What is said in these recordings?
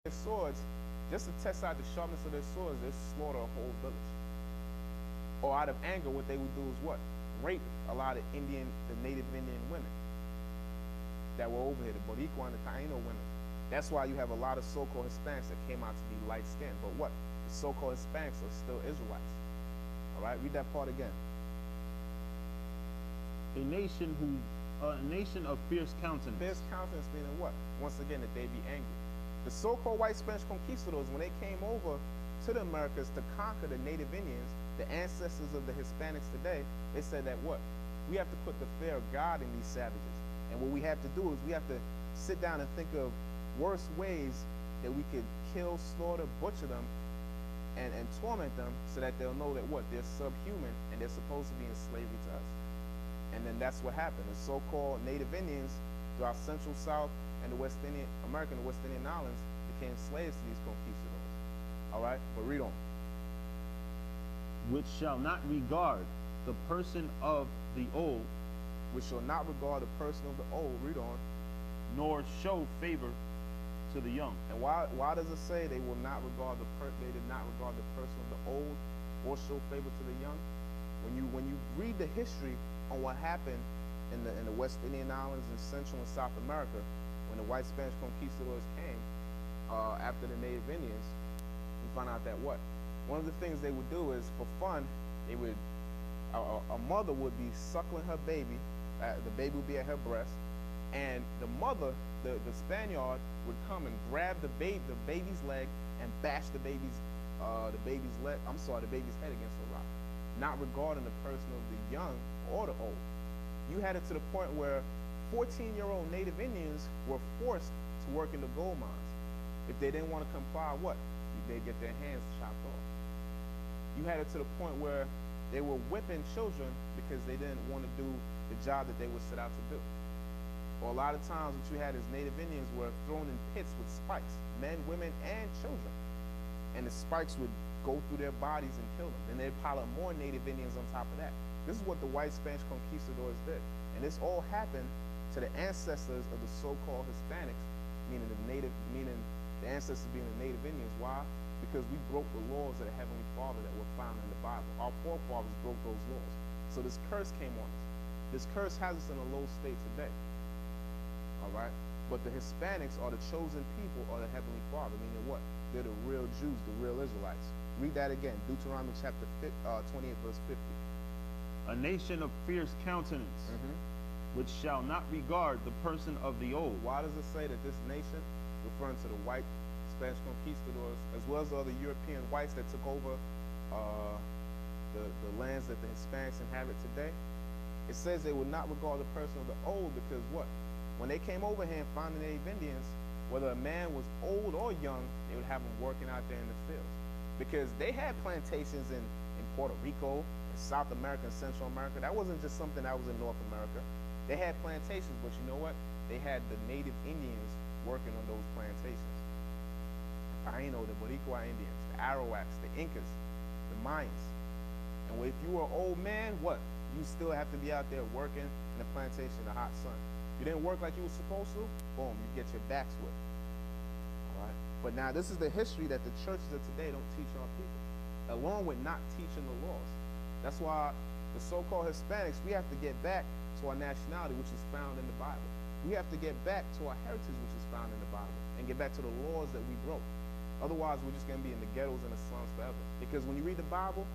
their swords, just to test out the sharpness of their swords, they slaughter a whole village. Or out of anger, what they would do is what? Rape a lot of the Native Indian women that were over here, the Boricua and the Taino women. That's why you have a lot of so-called Hispanics that came out to be light-skinned. But what? The so-called Hispanics are still Israelites. All right, read that part again. A nation of fierce countenance. Fierce countenance meaning what? Once again, that they be angry. The so-called white Spanish conquistadors, when they came over to the Americas to conquer the Native Indians, the ancestors of the Hispanics today, they said that what? We have to put the fear of God in these savages. And what we have to do is we have to sit down and think of worse ways that we could kill, slaughter, butcher them, and torment them so that they'll know that what? They're subhuman and they're supposed to be in slavery to us. And then that's what happened. The so-called Native Indians throughout Central South and the West Indian Islands became slaves to these conquistadors. All right, but read on. Which shall not regard the person of the old. Which shall not regard the person of the old. Read on. Nor show favor to the young. And why does it say they will not regard they did not regard the person of the old or show favor to the young? When you read the history on what happened in the West Indian Islands in Central and South America, when the white Spanish conquistadors came after the Native Indians, you find out that what? One of the things they would do is, for fun, they would a mother would be suckling her baby, the baby would be at her breast, and the mother, the Spaniard, would come and grab the baby's leg and bash the baby's head against a rock, not regarding the person of the young or the old. You had it to the point where 14-year-old Native Indians were forced to work in the gold mines. If they didn't want to comply, what? They'd get their hands chopped off. You had it to the point where they were whipping children because they didn't want to do the job that they were set out to do. Or a lot of times what you had is Native Indians were thrown in pits with spikes, men, women, and children. And the spikes would go through their bodies and kill them. And they'd pile up more Native Indians on top of that. This is what the white Spanish conquistadors did. And this all happened to the ancestors of the so-called Hispanics, meaning the ancestors being the Native Indians. Why? Because we broke the laws of the Heavenly Father that were found in the Bible. Our forefathers broke those laws. So this curse came on us. This curse has us in a low state today. All right? But the Hispanics are the chosen people of the Heavenly Father, meaning what? They're the real Jews, the real Israelites. Read that again. Deuteronomy chapter 28, verse 50. A nation of fierce countenance, which shall not regard the person of the old. Why does it say that this nation, referring to the white Spanish conquistadors, as well as other European whites that took over the lands that the Hispanics inhabit today, it says they would not regard the person of the old because what? When they came over here and found the Native Indians, whether a man was old or young, they would have them working out there in the fields. Because they had plantations in Puerto Rico, in South America, and Central America. That wasn't just something that was in North America. They had plantations, but you know what? They had the Native Indians working on those plantations. The Taino, the Boricua Indians, the Arawaks, the Incas, the Mayans. And if you were an old man, what? You still have to be out there working in the plantation in the hot sun. You didn't work like you were supposed to, boom, you get your backs whipped. All right? But now this is the history that the churches of today don't teach our people, along with not teaching the laws. That's why the so-called Hispanics, we have to get back to our nationality, which is found in the Bible. We have to get back to our heritage, which is found in the Bible, and get back to the laws that we broke. Otherwise, we're just going to be in the ghettos and the slums forever. Because when you read the Bible,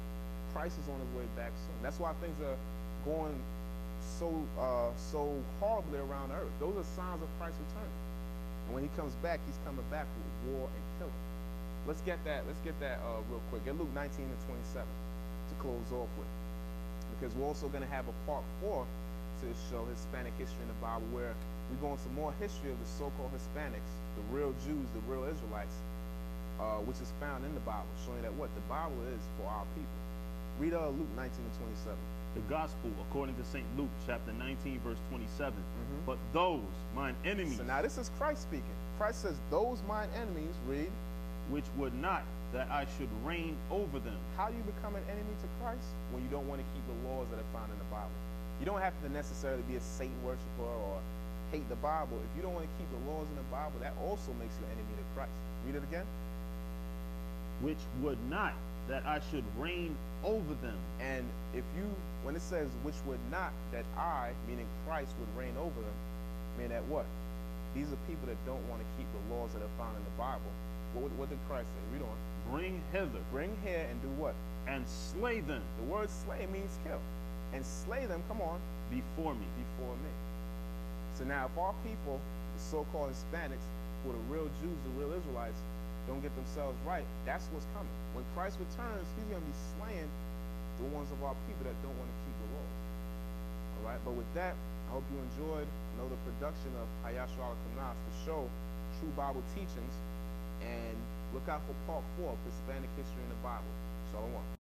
Christ is on his way back soon. That's why things are going so horribly around the earth. Those are signs of Christ's return. And when he comes back, he's coming back with war and killing. Let's get that real quick. Get Luke 19 and 27 to close off with. Because we're also going to have a part 4 to show Hispanic history in the Bible, where we go into more history of the so-called Hispanics, the real Jews, the real Israelites, which is found in the Bible, showing that what the Bible is for our people. Read Luke 19 and 27. The gospel, according to St. Luke, chapter 19, verse 27. But those, mine enemies. So now this is Christ speaking. Christ says, those mine enemies, read. Which would not that I should reign over them. How do you become an enemy to Christ? When you don't want to keep the laws that are found in the Bible. You don't have to necessarily be a Satan worshiper or hate the Bible, if you don't want to keep the laws in the Bible, that also makes you an enemy to Christ. Read it again. Which would not that I should reign over them. And if you, when it says which would not that I, meaning Christ, would reign over them, mean that what? These are people that don't want to keep the laws that are found in the Bible. What did Christ say? Read on. Bring hither. Bring here and do what? And slay them. The word slay means kill. And slay them, come on, before me. Before me. So now if our people, the so-called Hispanics, who are the real Jews, the real Israelites, don't get themselves right, that's what's coming. When Christ returns, he's going to be slaying the ones of our people that don't want to keep the laws. All right, but with that, I hope you enjoyed another production of Hayashu al-Kanas to show true Bible teachings, and look out for part 4 of Hispanic history in the Bible. Shalom.